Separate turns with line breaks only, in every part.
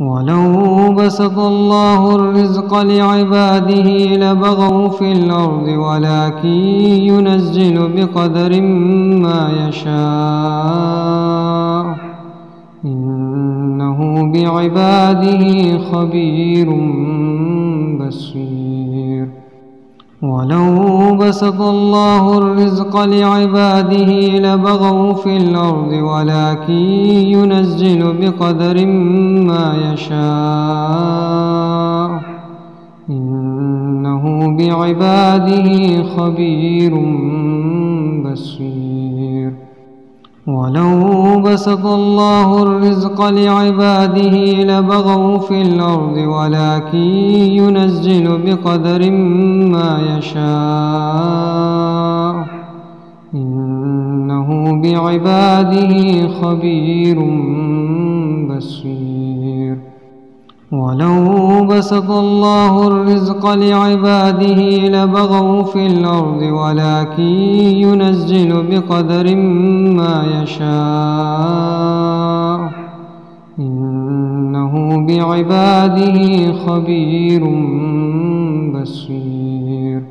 ولو بسط الله الرزق لعباده لبغوا في الأرض ولكن ينزل بقدر ما يشاء إنه بعباده خبير بصير. ولو بسط الله الرزق لعباده لبغوا في الأرض ولكن ينزل بقدر ما يشاء إنه بعباده خبير بصير. ولو بسط الله الرزق لعباده لبغوا في الأرض ولكن ينزل بقدر ما يشاء إنه بعباده خبير بصير. ولو بسط الله الرزق لعباده لبغوا في الأرض ولكن ينزل بقدر ما يشاء إنه بعباده خبير بصير.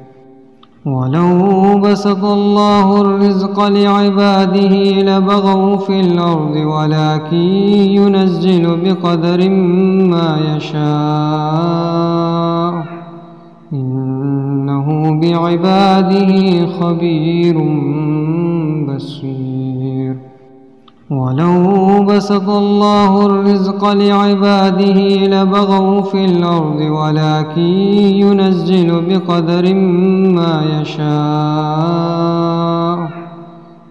ولو بسط الله الرزق لعباده لبغوا في الأرض ولكن ينزل بقدر ما يشاء إنه بعباده خبير بصير. ولو بسط الله الرزق لعباده لبغوا في الأرض ولكن ينزل بقدر ما يشاء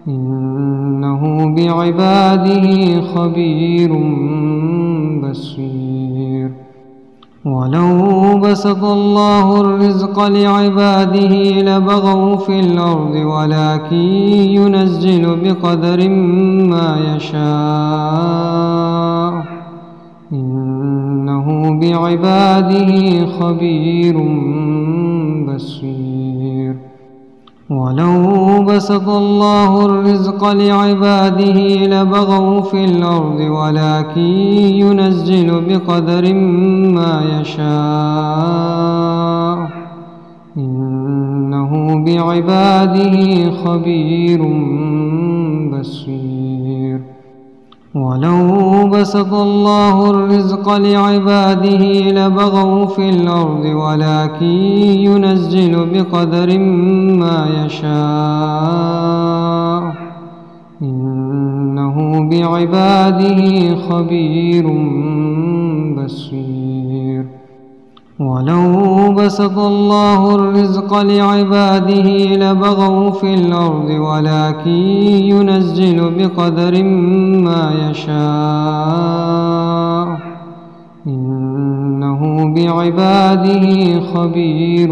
إنه بعباده خبير بصير. ولو بسط الله الرزق لعباده لبغوا في الأرض ولكن ينزل بقدر ما يشاء إنه بعباده خبير بصير. ولو بسط الله الرزق لعباده لبغوا في الأرض ولكن ينزل بقدر ما يشاء إنه بعباده خبير بصير. ولو بسط الله الرزق لعباده لبغوا في الأرض ولكن ينزل بقدر ما يشاء إنه بعباده خبير بصير. ولو بسط الله الرزق لعباده لبغوا في الأرض ولكن ينزل بقدر ما يشاء إنه بعباده خبير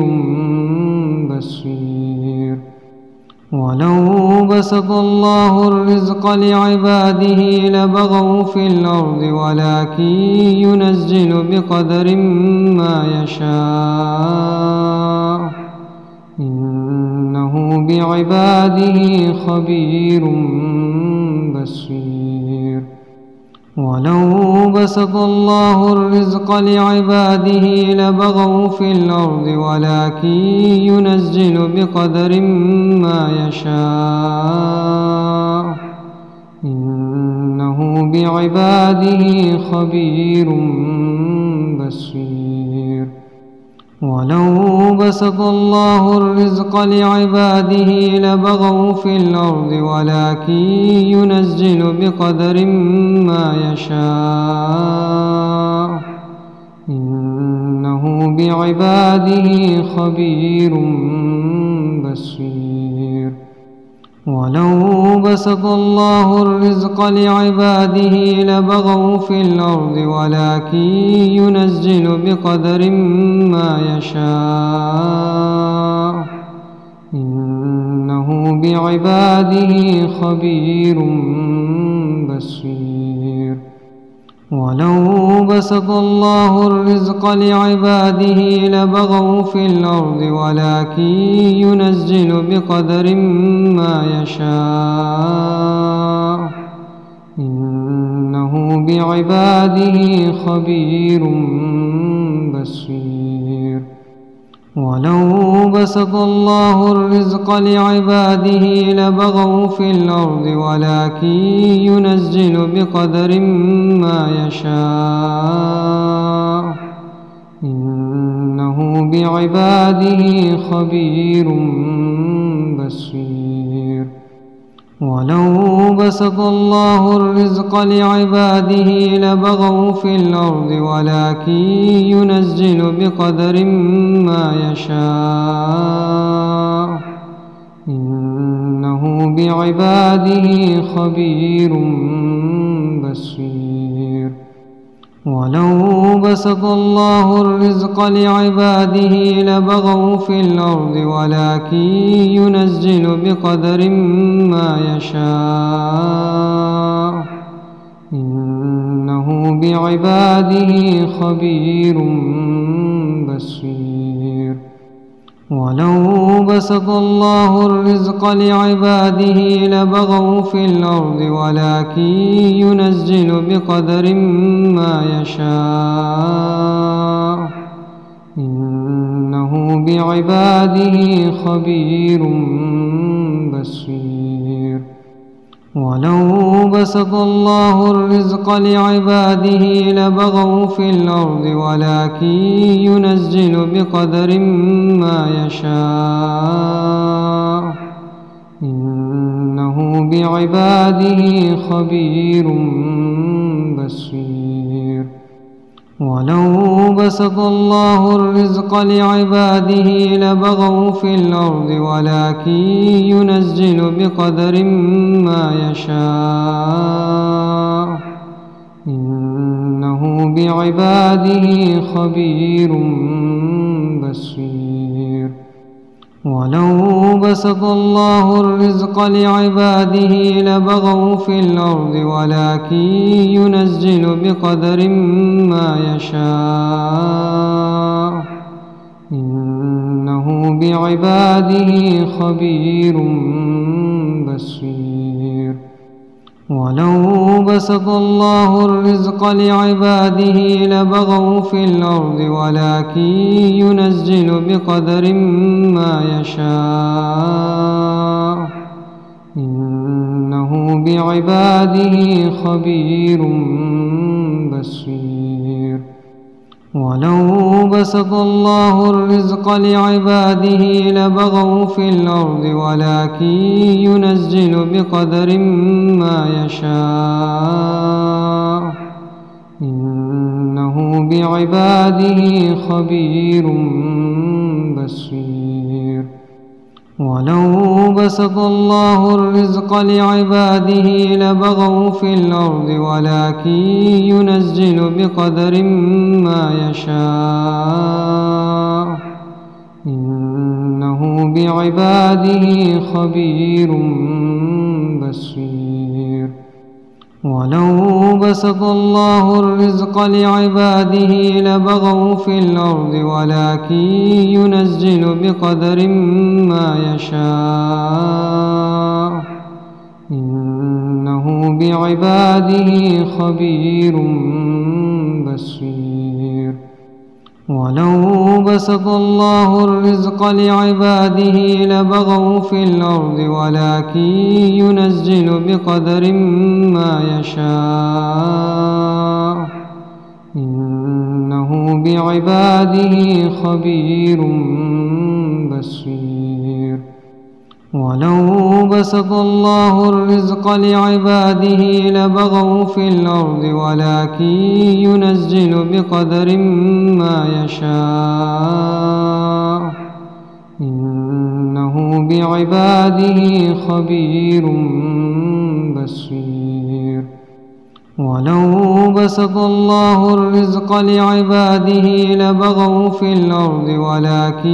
بصير. ولو بسط الله الرزق لعباده لبغوا في الأرض ولكن ينزل بقدر ما يشاء إنه بعباده خبير بصير. ولو بسط الله الرزق لعباده لبغوا في الأرض ولكن ينزل بقدر ما يشاء إنه بعباده خبير بصير. ولو بسط الله الرزق لعباده لبغوا في الأرض ولكن ينزل بقدر ما يشاء إنه بعباده خبير بصير. ولو بسط الله الرزق لعباده لبغوا في الأرض ولكن ينزل بقدر ما يشاء إنه بعباده خبير بصير. ولو بسط الله الرزق لعباده لبغوا في الأرض ولكن ينزل بقدر ما يشاء إنه إنه بعباده خبير بصير. ولو بسط الله الرزق لعباده لبغوا في الأرض ولكن ينزل بقدر ما يشاء إنه بعباده خبير بصير. ولو بسط الله الرزق لعباده لبغوا في الأرض ولكن ينزل بقدر ما يشاء إنه بعباده خبير بصير. ولو بسط الله الرزق لعباده لبغوا في الأرض ولكن ينزل بقدر ما يشاء إنه بعباده خبير بصير. ولو بسط الله الرزق لعباده لبغوا في الأرض ولكن ينزل بقدر ما يشاء إنه بعباده خبير بصير. ولو بسط الله الرزق لعباده لبغوا في الأرض ولكن ينزل بقدر ما يشاء إنه بعباده خبير بصير. ولو بسط الله الرزق لعباده لبغوا في الأرض ولكن ينزل بقدر ما يشاء إنه بعباده خبير بصير. ولو بسط الله الرزق لعباده لبغوا في الأرض ولكن ينزل بقدر ما يشاء إنه بعباده خبير بصير. ولو بسط الله الرزق لعباده لبغوا في الأرض ولكن ينزل بقدر ما يشاء إنه بعباده خبير بصير. ولو بسط الله الرزق لعباده لبغوا في الأرض ولكن ينزل بقدر ما يشاء إنه بعباده خبير بصير. ولو بسط الله الرزق لعباده لبغوا في الأرض ولكن ينزل بقدر ما يشاء إنه بعباده خبير بصير. ولو بسط الله الرزق لعباده لبغوا في الأرض ولكن ينزل بقدر ما يشاء إنه بعباده خبير بصير. ولو بسط الله الرزق لعباده لبغوا في الأرض ولكن ينزل بقدر ما يشاء إنه بعباده خبير بصير. ولو بسط الله الرزق لعباده لبغوا في الأرض ولكن ينزل بقدر ما يشاء إنه بعباده خبير بصير. ولو بسط الله الرزق لعباده لبغوا في الأرض ولكن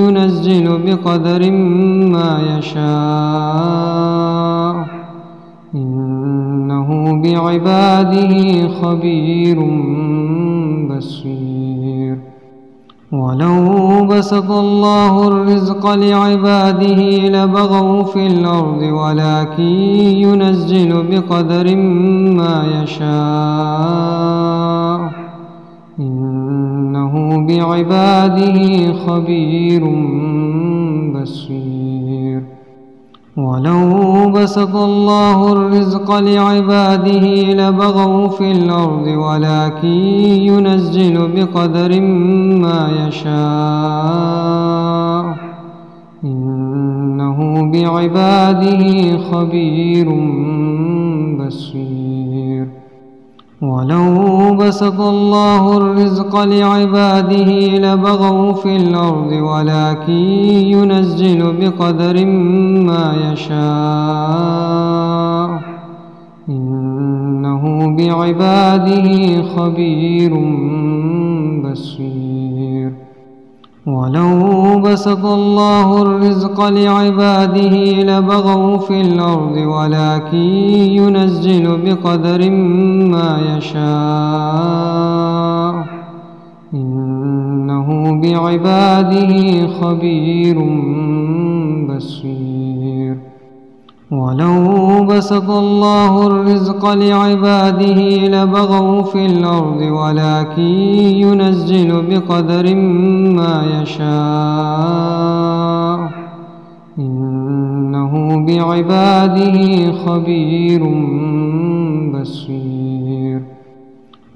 ينزل بقدر ما يشاء إنه بعباده خبير بصير. ولو بسط الله الرزق لعباده لبغوا في الأرض ولكن ينزل بقدر ما يشاء إنه بعباده خبير بصير ولو بسط الله الرزق لعباده لبغوا في الأرض ولكن ينزل بقدر ما يشاء إنه بعباده خبير بصير ولو بسط الله الرزق لعباده لبغوا في الأرض ولكن ينزل بقدر ما يشاء إنه بعباده خبير بصير ولو بسط الله الرزق لعباده لبغوا في الأرض ولكن ينزل بقدر ما يشاء إنه بعباده خبير بصير ولو بسط الله الرزق لعباده لبغوا في الأرض ولكن ينزل بقدر ما يشاء إنه بعباده خبير بصير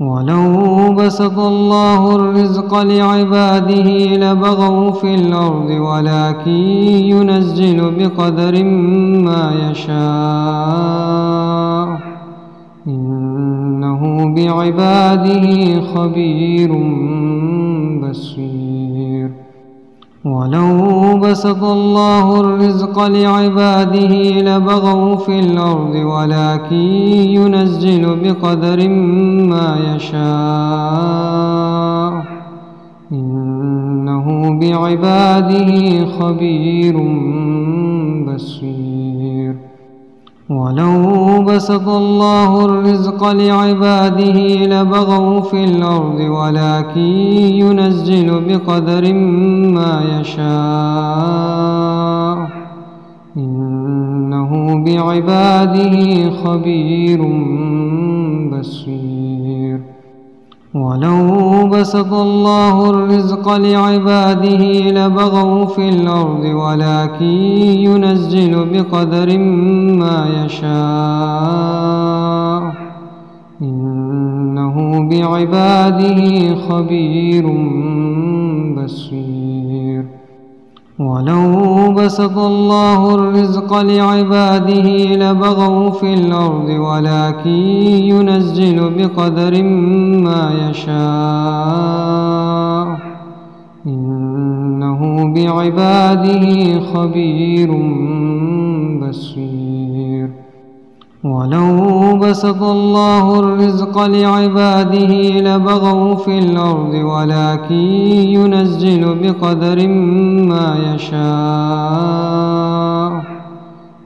ولو بسط الله الرزق لعباده لبغوا في الأرض ولكن ينزل بقدر ما يشاء إنه بعباده خبير بصير ولو بسط الله الرزق لعباده لبغوا في الأرض ولكن ينزل بقدر ما يشاء إنه بعباده خبير بصير ولو بسط الله الرزق لعباده لبغوا في الأرض ولكن ينزل بقدر ما يشاء إنه بعباده خبير بصير ولو بسط الله الرزق لعباده لبغوا في الأرض ولكن ينزل بقدر ما يشاء إنه بعباده خبير بصير ولو بسط الله الرزق لعباده لبغوا في الأرض ولكن ينزل بقدر ما يشاء إنه بعباده خبير بصير ولو بسط الله الرزق لعباده لبغوا في الأرض ولكن ينزل بقدر ما يشاء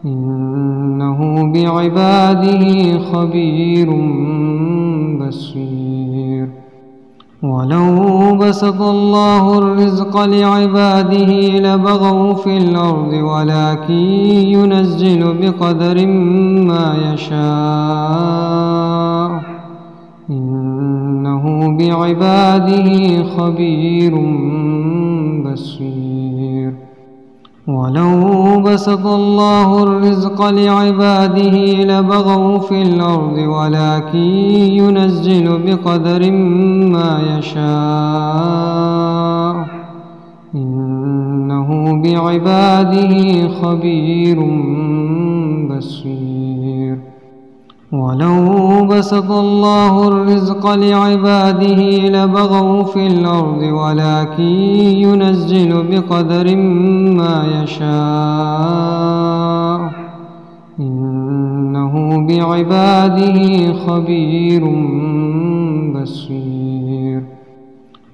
إنه بعباده خبير بصير ولو بسط الله الرزق لعباده لبغوا في الأرض ولكن ينزل بقدر ما يشاء إنه بعباده خبير بصير ولو بسط الله الرزق لعباده لبغوا في الأرض ولكن ينزل بقدر ما يشاء إنه بعباده خبير بصير ولو بسط الله الرزق لعباده لبغوا في الأرض ولكن ينزل بقدر ما يشاء إنه بعباده خبير بصير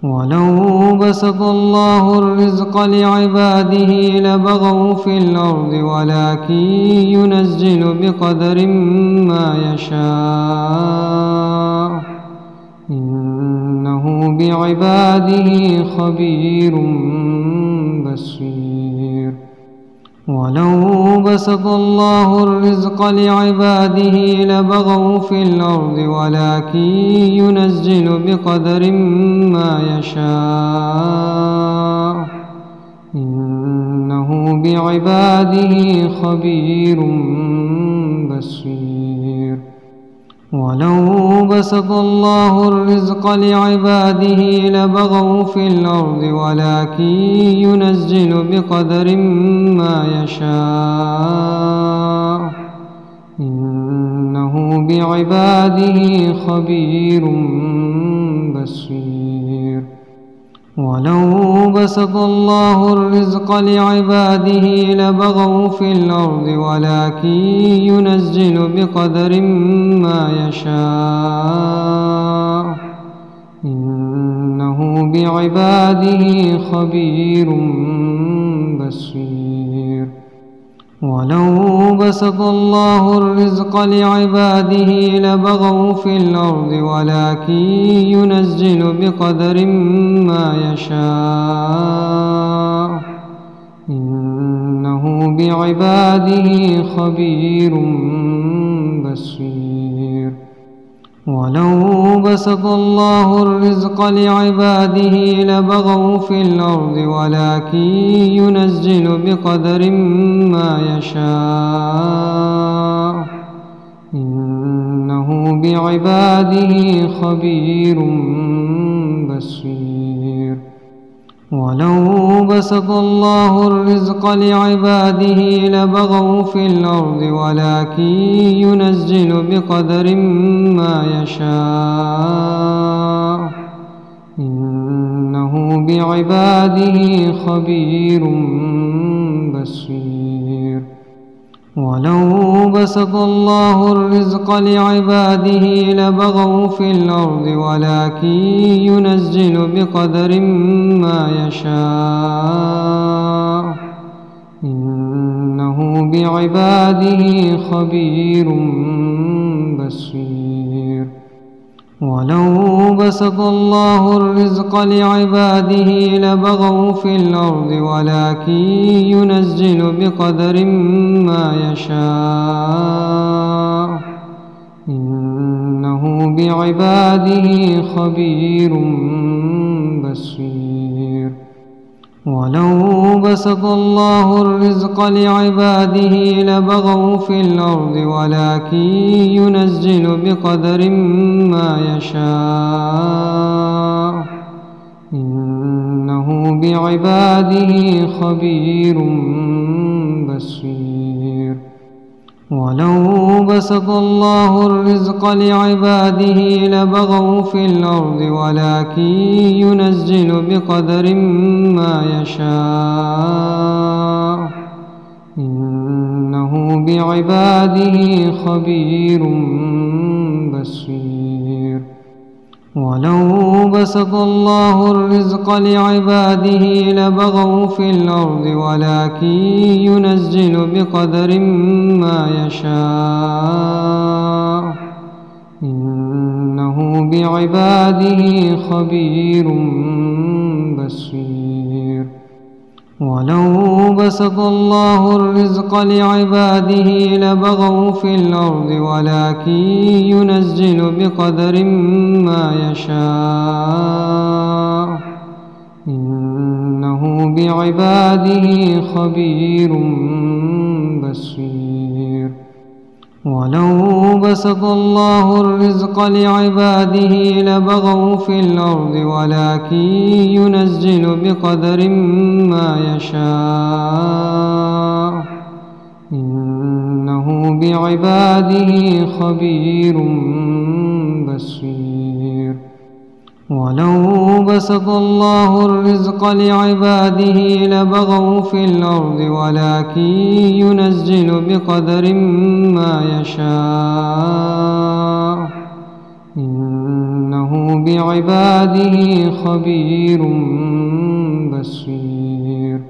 ولو بسط الله الرزق لعباده لبغوا في الأرض ولكن ينزل بقدر ما يشاء إنه بعباده خبير بصير ولو بسط الله الرزق لعباده لبغوا في الأرض ولكن ينزل بقدر ما يشاء إنه بعباده خبير بصير ولو بسط الله الرزق لعباده لبغوا في الأرض ولكن ينزل بقدر ما يشاء إنه بعباده خبير بصير ولو بسط الله الرزق لعباده لبغوا في الأرض ولكن ينزل بقدر ما يشاء إنه بعباده خبير بصير ولو بسط الله الرزق لعباده لبغوا في الأرض ولكن ينزل بقدر ما يشاء إنه بعباده خبير بصير ولو بسط الله الرزق لعباده لبغوا في الأرض ولكن ينزل بقدر ما يشاء إنه بعباده خبير بصير ولو بسط الله الرزق لعباده لبغوا في الأرض ولكن ينزل بقدر ما يشاء إنه بعباده خبير بصير ولو بسط الله الرزق لعباده لبغوا في الأرض ولكن ينزل بقدر ما يشاء إنه بعباده خبير بصير ولو بسط الله الرزق لعباده لبغوا في الأرض ولكن ينزل بقدر ما يشاء إنه بعباده خبير بصير ولو بسط الله الرزق لعباده لبغوا في الأرض ولكن ينزل بقدر ما يشاء إنه بعباده خبير بصير ولو بسط الله الرزق لعباده لبغوا في الأرض ولكن ينزل بقدر ما يشاء إنه بعباده خبير بصير ولو بسط الله الرزق لعباده لبغوا في الأرض ولكن ينزل بقدر ما يشاء إنه بعباده خبير بصير ولو بسط الله الرزق لعباده لبغوا في الأرض ولكن ينزل بقدر ما يشاء إنه بعباده خبير بصير ولو بسط الله الرزق لعباده لبغوا في الأرض ولكن ينزل بقدر ما يشاء إنه بعباده خبير بصير ولو بسط الله الرزق لعباده لبغوا في الأرض ولكن ينزل بقدر ما يشاء إنه بعباده خبير بصير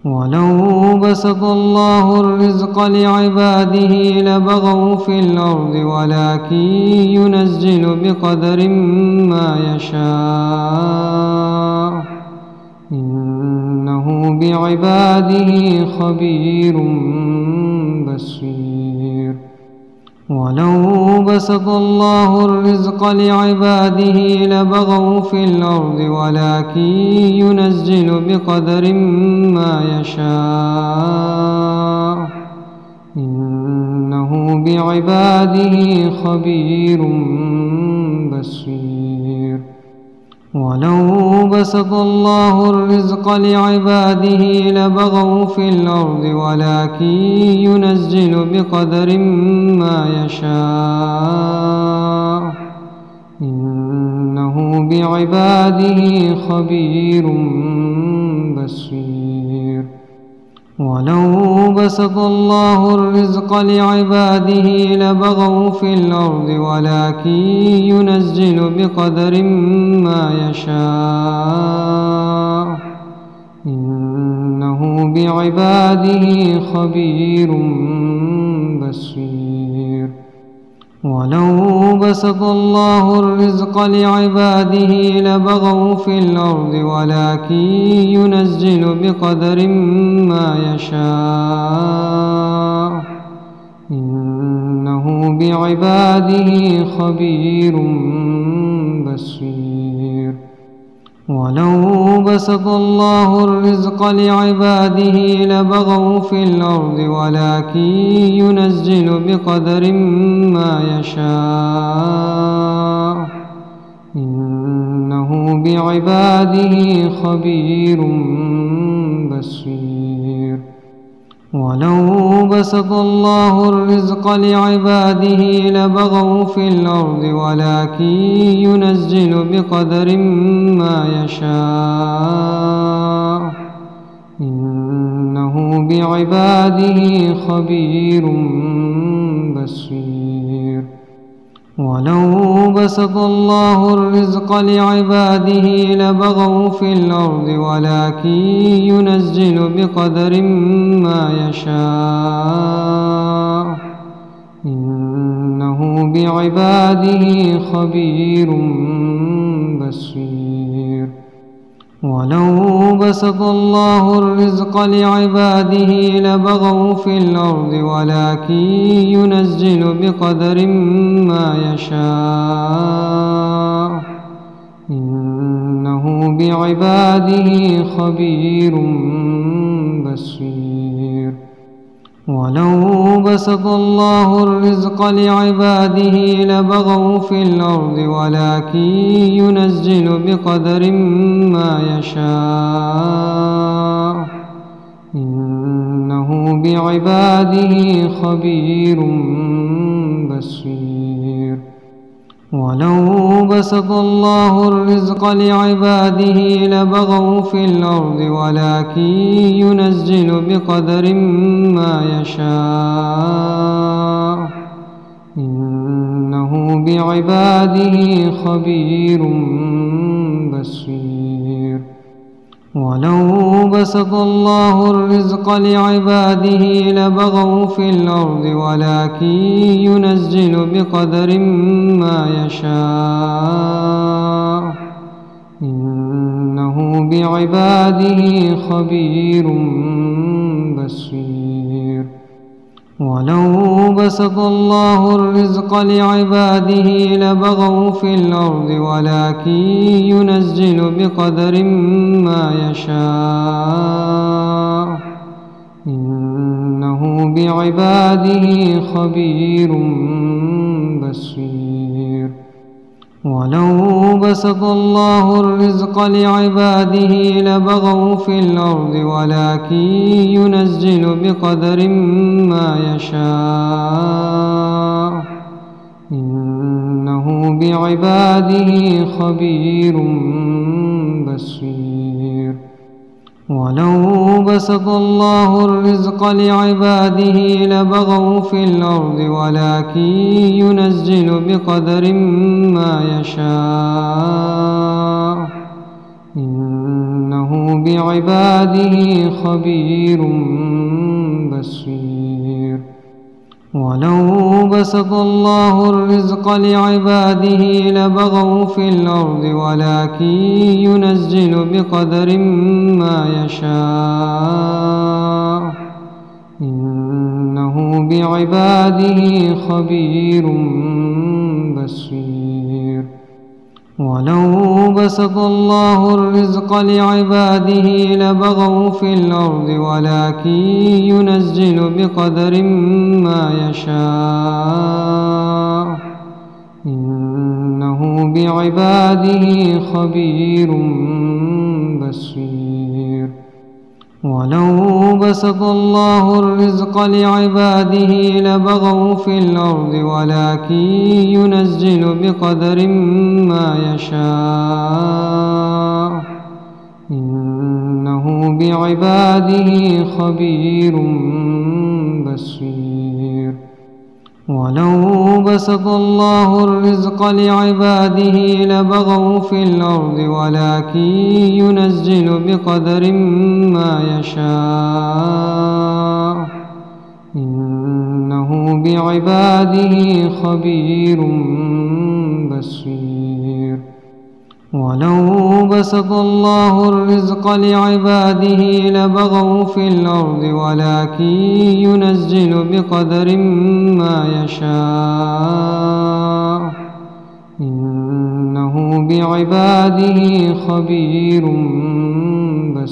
ولو بسط الله الرزق لعباده لبغوا في الأرض ولكن ينزل بقدر ما يشاء إنه بعباده خبير بصير. ولو بسط الله الرزق لعباده لبغوا في الأرض ولكن ينزل بقدر ما يشاء إنه بعباده خبير بصير. ولو بسط الله الرزق لعباده لبغوا في الأرض ولكن ينزل بقدر ما يشاء إنه بعباده خبير بصير. ولو بسط الله الرزق لعباده لبغوا في الأرض ولكن ينزل بقدر ما يشاء إنه بعباده خبير بصير. ولو بسط الله الرزق لعباده لبغوا في الأرض ولكن ينزل بقدر ما يشاء إنه بعباده خبير بصير. ولو بسط الله الرزق لعباده لبغوا في الأرض ولكن ينزل بقدر ما يشاء إنه بعباده خبير بصير. ولو بسط الله الرزق لعباده لبغوا في الأرض ولكن ينزل بقدر ما يشاء إنه بعباده خبير بصير. ولو بسط الله الرزق لعباده لبغوا في الأرض ولكن ينزل بقدر ما يشاء إنه بعباده خبير بصير. ولو بسط الله الرزق لعباده لبغوا في الأرض ولكن ينزل بقدر ما يشاء إنه بعباده خبير بصير. ولو بسط الله الرزق لعباده لبغوا في الأرض ولكن ينزل بقدر ما يشاء إنه بعباده خبير بصير. ولو بسط الله الرزق لعباده لبغوا في الأرض ولكن ينزل بقدر ما يشاء إنه بعباده خبير بصير. ولو بسط الله الرزق لعباده لبغوا في الأرض ولكن ينزل بقدر ما يشاء إنه بعباده خبير بصير. ولو بسط الله الرزق لعباده لبغوا في الأرض ولكن ينزل بقدر ما يشاء إنه بعباده خبير بصير. ولو بسط الله الرزق لعباده لبغوا في الأرض ولكن ينزل بقدر ما يشاء إنه بعباده خبير بصير. ولو بسط الله الرزق لعباده لبغوا في الأرض ولكن ينزل بقدر ما يشاء إنه بعباده خبير بصير ولو بسط الله الرزق لعباده لبغوا في الأرض ولكن ينزل بقدر ما يشاء إنه بعباده خبير بصير ولو بسط الله الرزق لعباده لبغوا في الأرض ولكن ينزل بقدر ما يشاء إنه بعباده خبير بصير ولو بسط الله الرزق لعباده لبغوا في الأرض ولكن ينزل بقدر ما يشاء إنه بعباده خبير بصير ولو بسط الله الرزق لعباده لبغوا في الأرض ولكن ينزل بقدر ما يشاء إنه بعباده خبير بصير ولو بسط الله الرزق لعباده لبغوا في الأرض ولكن ينزل بقدر ما يشاء إنه بعباده خبير بصير